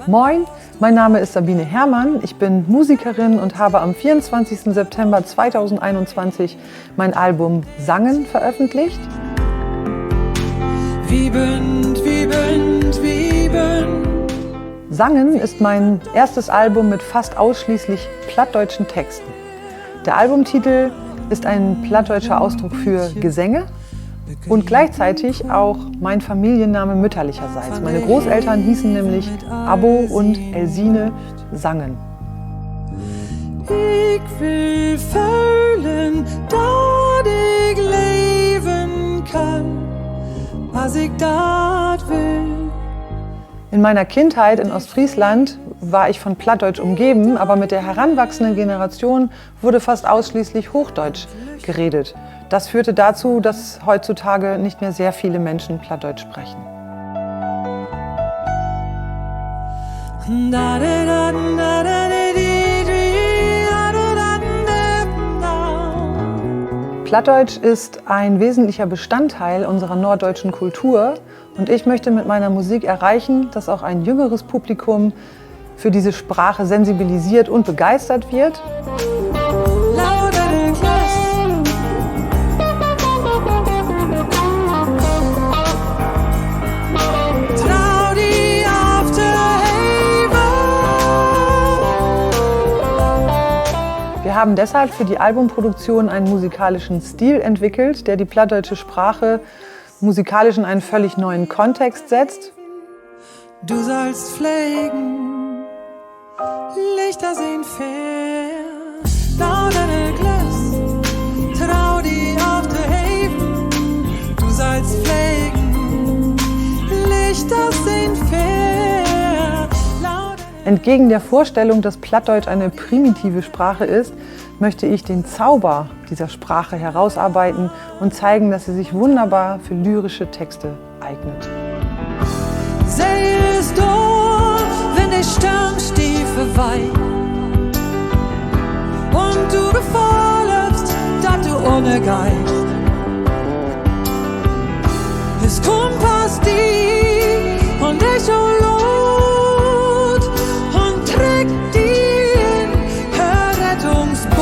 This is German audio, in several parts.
Moin, mein Name ist Sabine Herrmann, ich bin Musikerin und habe am 24. September 2021 mein Album Sangen veröffentlicht. Wiebend, wiebend, wiebend. Sangen ist mein erstes Album mit fast ausschließlich plattdeutschen Texten. Der Albumtitel ist ein plattdeutscher Ausdruck für Gesänge und gleichzeitig auch mein Familienname mütterlicherseits. Meine Großeltern hießen nämlich Abbo und Elsine Sangen. Ich will fühlen, dat ich leben kann, was ich dat will. In meiner Kindheit in Ostfriesland war ich von Plattdeutsch umgeben, aber mit der heranwachsenden Generation wurde fast ausschließlich Hochdeutsch geredet. Das führte dazu, dass heutzutage nicht mehr sehr viele Menschen Plattdeutsch sprechen. Plattdeutsch ist ein wesentlicher Bestandteil unserer norddeutschen Kultur und ich möchte mit meiner Musik erreichen, dass auch ein jüngeres Publikum für diese Sprache sensibilisiert und begeistert wird. Wir haben deshalb für die Albumproduktion einen musikalischen Stil entwickelt, der die plattdeutsche Sprache musikalisch in einen völlig neuen Kontext setzt. Du sollst pflegen, Lichter sehen fair, laudere Glas, trau die auf der Haven. Du sollst pflegen, Lichter sehen fair. Entgegen der Vorstellung, dass Plattdeutsch eine primitive Sprache ist, möchte ich den Zauber dieser Sprache herausarbeiten und zeigen, dass sie sich wunderbar für lyrische Texte eignet. Sehst du, wenn der Sturmstiefel weht und du befohlst, dass du ohne Geist. Es kommt aus dir und ich und trägt dir Rettungsboot.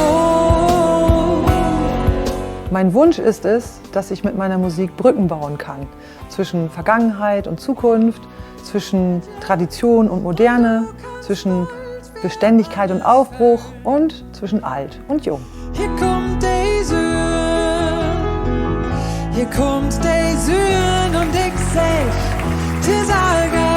Mein Wunsch ist es, dass ich mit meiner Musik Brücken bauen kann zwischen Vergangenheit und Zukunft, zwischen Tradition und Moderne, zwischen Beständigkeit und Aufbruch und zwischen alt und jung. Hier kommt der Süden, hier kommt der Süden und ich seh, dir sage